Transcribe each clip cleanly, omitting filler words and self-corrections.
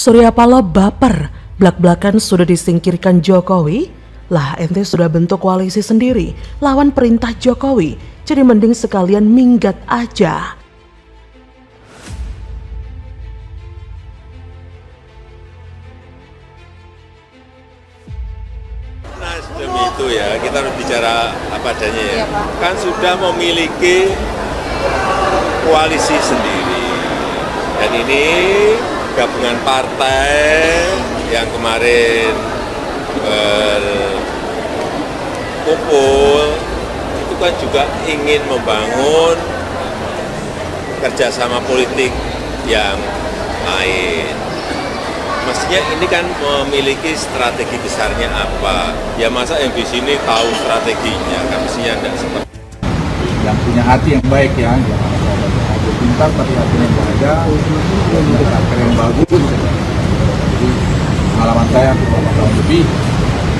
Surya Paloh baper, blak-blakan sudah disingkirkan Jokowi? Lah ente sudah bentuk koalisi sendiri, lawan perintah Jokowi, jadi mending sekalian minggat aja. Nasdem itu ya, kita harus bicara apa adanya ya, kan sudah memiliki koalisi sendiri. Dan ini gabungan partai yang kemarin berkumpul, itu kan juga ingin membangun kerjasama politik yang lain. Mestinya ini kan memiliki strategi besarnya apa? Ya masa yang di sini tahu strateginya, kan mestinya tidak seperti yang punya hati yang baik ya, yang hati pintar tapi hati yang bahagia, punya karakter yang bagus. Jadi pengalaman saya 4 tahun lebih,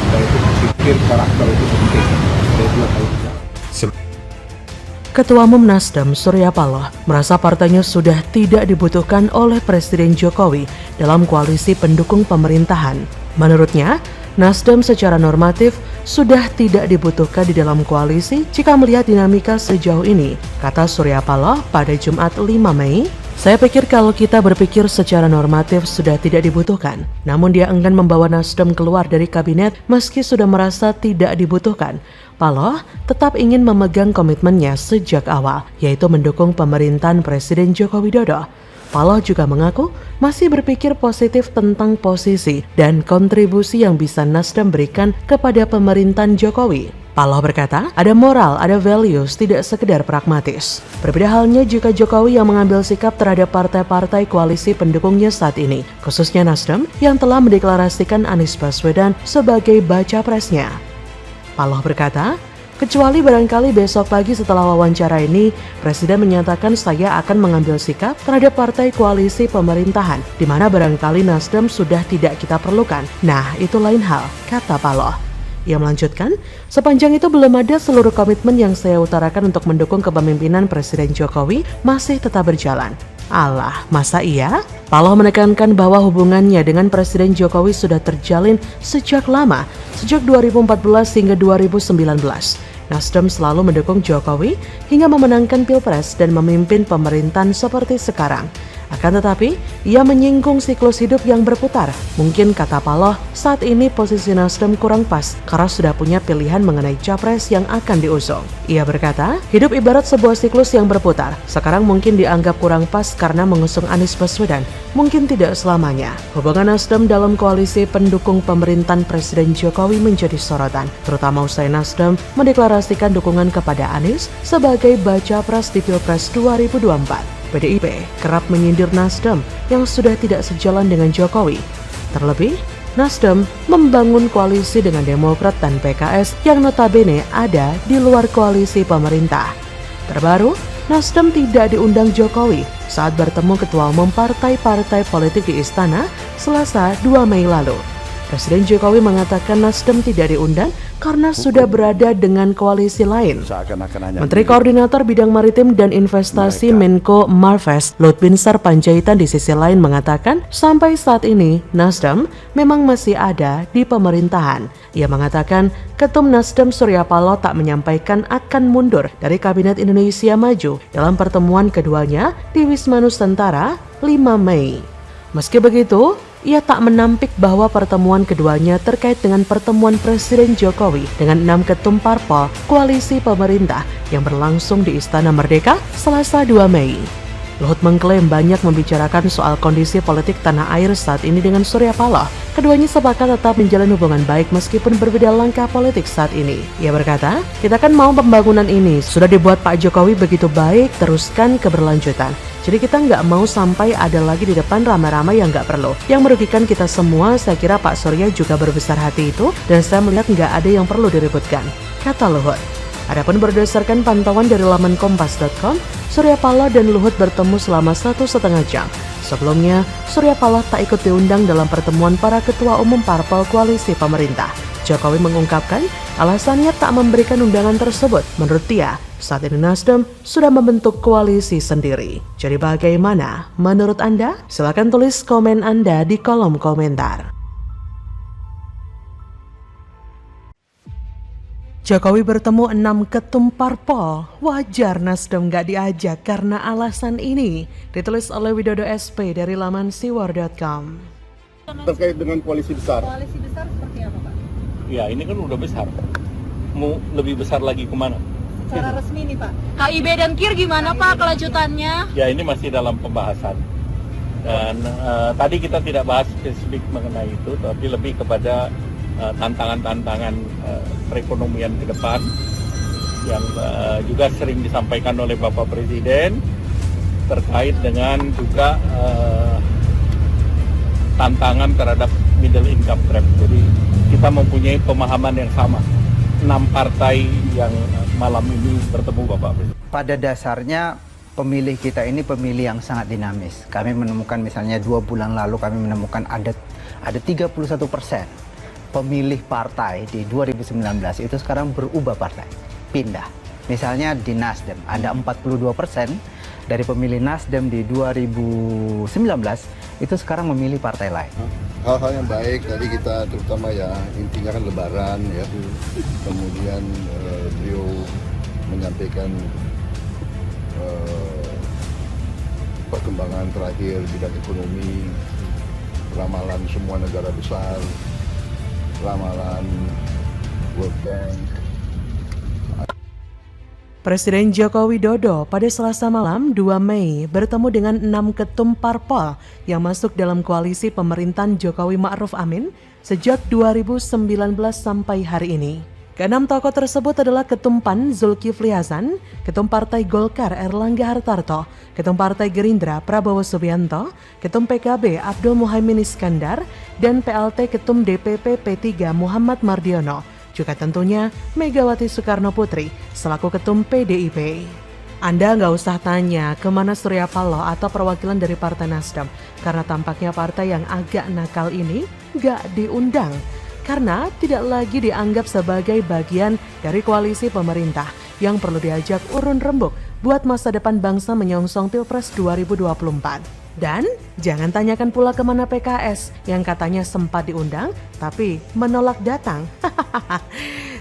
saya itu berpikir karakter itu penting. Saya juga tahu. Ketua Umum Nasdem Surya Paloh merasa partainya sudah tidak dibutuhkan oleh Presiden Jokowi dalam koalisi pendukung pemerintahan. Menurutnya, Nasdem secara normatif sudah tidak dibutuhkan di dalam koalisi jika melihat dinamika sejauh ini, kata Surya Paloh pada Jumat 5 Mei. Saya pikir kalau kita berpikir secara normatif sudah tidak dibutuhkan, namun dia enggan membawa Nasdem keluar dari kabinet meski sudah merasa tidak dibutuhkan. Paloh tetap ingin memegang komitmennya sejak awal, yaitu mendukung pemerintahan Presiden Joko Widodo. Paloh juga mengaku masih berpikir positif tentang posisi dan kontribusi yang bisa Nasdem berikan kepada pemerintahan Jokowi. Paloh berkata, ada moral, ada values, tidak sekedar pragmatis. Berbeda halnya jika Jokowi yang mengambil sikap terhadap partai-partai koalisi pendukungnya saat ini, khususnya Nasdem yang telah mendeklarasikan Anies Baswedan sebagai baca presnya. Paloh berkata, kecuali barangkali besok pagi setelah wawancara ini, Presiden menyatakan saya akan mengambil sikap terhadap partai koalisi pemerintahan, di mana barangkali Nasdem sudah tidak kita perlukan. Nah, itu lain hal, kata Paloh. Ia melanjutkan, sepanjang itu belum ada seluruh komitmen yang saya utarakan untuk mendukung kepemimpinan Presiden Jokowi masih tetap berjalan. Alah, masa iya? Paloh menekankan bahwa hubungannya dengan Presiden Jokowi sudah terjalin sejak lama, sejak 2014 hingga 2019. Nasdem selalu mendukung Jokowi hingga memenangkan Pilpres dan memimpin pemerintahan seperti sekarang. Akan tetapi, ia menyinggung siklus hidup yang berputar. Mungkin kata Paloh, saat ini posisi Nasdem kurang pas karena sudah punya pilihan mengenai capres yang akan diusung. Ia berkata, hidup ibarat sebuah siklus yang berputar. Sekarang mungkin dianggap kurang pas karena mengusung Anies Baswedan. Mungkin tidak selamanya. Hubungan Nasdem dalam koalisi pendukung pemerintahan Presiden Jokowi menjadi sorotan, terutama usai Nasdem mendeklarasikan dukungan kepada Anies sebagai baca pres di Pilpres 2024. PDIP kerap menyindir Nasdem yang sudah tidak sejalan dengan Jokowi. Terlebih, Nasdem membangun koalisi dengan Demokrat dan PKS yang notabene ada di luar koalisi pemerintah. Terbaru, Nasdem tidak diundang Jokowi saat bertemu ketua umum partai-partai politik di Istana Selasa 2 Mei lalu. Presiden Jokowi mengatakan Nasdem tidak diundang karena sudah berada dengan koalisi lain. Menteri Koordinator Bidang Maritim dan Investasi Menko Marves Luhut Binsar Panjaitan di sisi lain mengatakan sampai saat ini Nasdem memang masih ada di pemerintahan. Ia mengatakan Ketum Nasdem Surya Paloh tak menyampaikan akan mundur dari Kabinet Indonesia Maju dalam pertemuan keduanya di Wisma Nusantara 5 Mei. Meski begitu, ia tak menampik bahwa pertemuan keduanya terkait dengan pertemuan Presiden Jokowi dengan 6 ketum parpol koalisi pemerintah yang berlangsung di Istana Merdeka Selasa 2 Mei. Luhut mengklaim banyak membicarakan soal kondisi politik tanah air saat ini dengan Surya Paloh. Keduanya sepakat tetap menjalin hubungan baik meskipun berbeda langkah politik saat ini. Ia berkata, kita kan mau pembangunan ini, sudah dibuat Pak Jokowi begitu baik, teruskan keberlanjutan. Jadi kita nggak mau sampai ada lagi di depan ramai-ramai yang nggak perlu. Yang merugikan kita semua, saya kira Pak Surya juga berbesar hati itu, dan saya melihat nggak ada yang perlu diributkan, kata Luhut. Adapun berdasarkan pantauan dari laman kompas.com, Surya Paloh dan Luhut bertemu selama 1,5 jam. Sebelumnya, Surya Paloh tak ikut diundang dalam pertemuan para ketua umum parpol koalisi pemerintah. Jokowi mengungkapkan alasannya tak memberikan undangan tersebut. Menurut dia, saat ini Nasdem sudah membentuk koalisi sendiri. Jadi bagaimana menurut Anda? Silakan tulis komen Anda di kolom komentar. Jokowi bertemu 6 ketum parpol, wajar Nasdem gak diajak karena alasan ini. Ditulis oleh Widodo SP dari laman siwar.com. Terkait dengan koalisi besar. Koalisi besar seperti apa, Pak? Ya, ini kan udah besar. Mau lebih besar lagi kemana? Secara resmi nih, Pak. KIB dan KIR gimana, Pak, kelanjutannya? Ya, ini masih dalam pembahasan. Dan tadi kita tidak bahas spesifik mengenai itu, tapi lebih kepada tantangan-tantangan perekonomian ke depan yang juga sering disampaikan oleh Bapak Presiden terkait dengan juga tantangan terhadap middle income trap. Jadi kita mempunyai pemahaman yang sama. 6 partai yang malam ini bertemu Bapak Presiden. Pada dasarnya pemilih kita ini pemilih yang sangat dinamis. Kami menemukan misalnya 2 bulan lalu kami menemukan ada 31% pemilih partai di 2019 itu sekarang berubah partai, pindah. Misalnya di Nasdem ada 42% dari pemilih Nasdem di 2019 itu sekarang memilih partai lain. Hal-hal yang baik tadi kita terutama ya intinya kan Lebaran ya. Kemudian beliau menyampaikan perkembangan terakhir bidang ekonomi, ramalan semua negara besar, ramalan World Bank. Presiden Joko Widodo pada Selasa malam 2 Mei bertemu dengan 6 ketum parpol yang masuk dalam koalisi pemerintahan Jokowi Ma'ruf Amin sejak 2019 sampai hari ini. Keenam tokoh tersebut adalah Ketum PAN Zulkifli Hasan, Ketum Partai Golkar Erlangga Hartarto, Ketum Partai Gerindra Prabowo Subianto, Ketum PKB Abdul Muhaimin Iskandar, dan PLT Ketum DPP P3 Muhammad Mardiono. Juga tentunya Megawati Soekarno Putri selaku Ketum PDIP. Anda nggak usah tanya kemana Surya Paloh atau perwakilan dari Partai Nasdem, karena tampaknya partai yang agak nakal ini nggak diundang. Karena tidak lagi dianggap sebagai bagian dari koalisi pemerintah yang perlu diajak urun rembuk buat masa depan bangsa menyongsong Pilpres 2024. Dan jangan tanyakan pula kemana PKS yang katanya sempat diundang tapi menolak datang.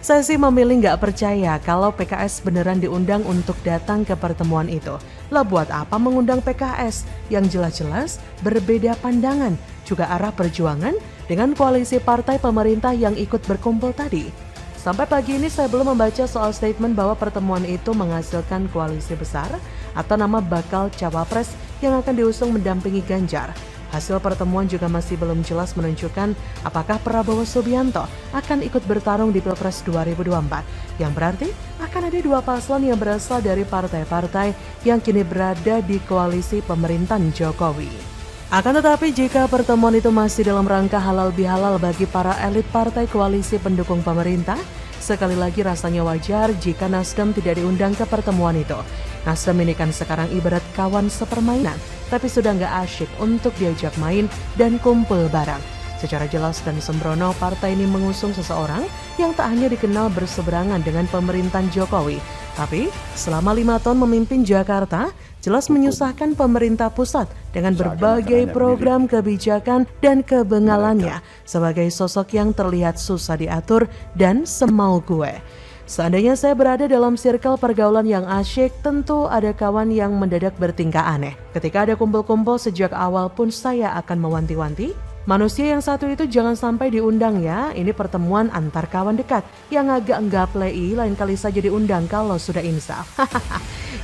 Saya sih memilih nggak percaya kalau PKS beneran diundang untuk datang ke pertemuan itu. Lah buat apa mengundang PKS yang jelas-jelas berbeda pandangan juga arah perjuangan dengan koalisi partai pemerintah yang ikut berkumpul tadi. Sampai pagi ini saya belum membaca soal statement bahwa pertemuan itu menghasilkan koalisi besar atau nama bakal cawapres yang akan diusung mendampingi Ganjar. Hasil pertemuan juga masih belum jelas menunjukkan apakah Prabowo Subianto akan ikut bertarung di Pilpres 2024. Yang berarti akan ada 2 paslon yang berasal dari partai-partai yang kini berada di koalisi pemerintahan Jokowi. Akan tetapi jika pertemuan itu masih dalam rangka halal bihalal bagi para elit partai koalisi pendukung pemerintah, sekali lagi rasanya wajar jika Nasdem tidak diundang ke pertemuan itu. Nasdem ini kan sekarang ibarat kawan sepermainan, tapi sudah nggak asyik untuk diajak main dan kumpul bareng. Secara jelas dan sembrono, partai ini mengusung seseorang yang tak hanya dikenal berseberangan dengan pemerintahan Jokowi, tapi selama 5 tahun memimpin Jakarta, jelas menyusahkan pemerintah pusat dengan berbagai program kebijakan dan kebengalannya sebagai sosok yang terlihat susah diatur dan semau gue. Seandainya saya berada dalam circle pergaulan yang asyik, tentu ada kawan yang mendadak bertingkah aneh. Ketika ada kumpul-kumpul sejak awal pun saya akan mewanti-wanti, manusia yang satu itu jangan sampai diundang ya, ini pertemuan antar kawan dekat. Yang agak enggak play, lain kali saja diundang kalau sudah insaf.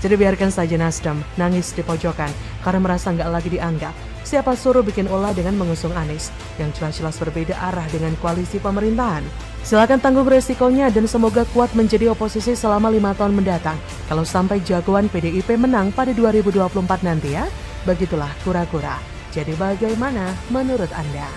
Jadi biarkan saja Nasdem nangis di pojokan karena merasa enggak lagi dianggap. Siapa suruh bikin ulah dengan mengusung Anies yang jelas-jelas berbeda arah dengan koalisi pemerintahan. Silakan tanggung resikonya dan semoga kuat menjadi oposisi selama 5 tahun mendatang. Kalau sampai jagoan PDIP menang pada 2024 nanti ya, begitulah kura-kura. Jadi bagaimana menurut Anda?